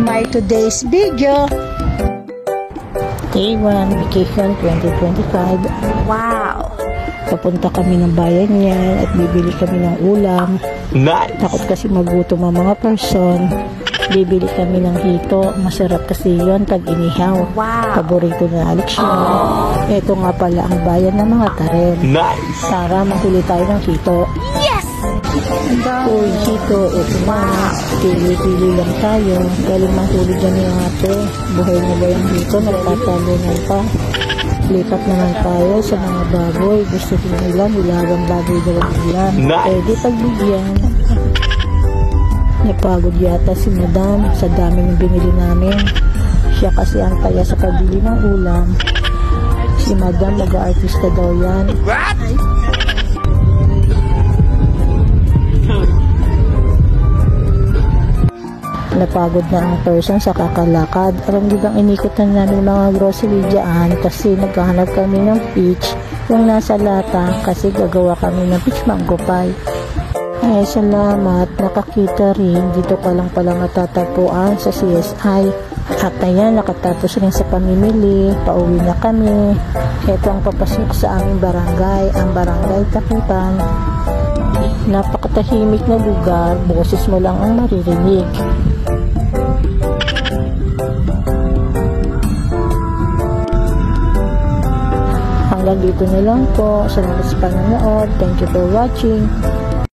My today's video. Day 1, Vacation 2025. Wow! Papunta kami ng bayan niyan at bibili kami ng ulam. Nice! Takot kasi magutom ang mga person. Bibili kami ng hito. Masarap kasi yun pag inihaw. Wow! Paborito na Alex yun. Ito nga pala ang bayan ng mga taren. Nice! Para mahuli tayo ng hito. Yes! Uy, hito. Ito na. Pili-pili lang tayo. Galing mahuli dyan yung ate. Buhay na ba yung hito? Nagtatalunan pa. Lipat naman tayo sa mga baboy. Gusto nila nilagang baboy daw nila. Nice! Pwede pagbigyan. Napagod yata si madam sa dami ng binili namin. Siya kasi ang taya sa pagbili ng ulam. Si madam mag-aartista daw yan. What? Napagod na ang person sa kakalakad. Alam niyo bang inikutan namin mga grocery dyan kasi naghahanap kami ng peach yung nasa lata kasi gagawa kami ng peach mango pie. Ay, salamat. Nakakita rin. Dito ka lang pala matatagpuan sa CSI. At ayan, nakatapos rin sa pamimili. Pauwi na kami. Ito ang papasok sa aming barangay. Ang barangay Takutan. Napakatahimik na lugar. Boses mo lang ang maririnig. Hanggang dito na lang po. Salamat sa panonood. Thank you for watching.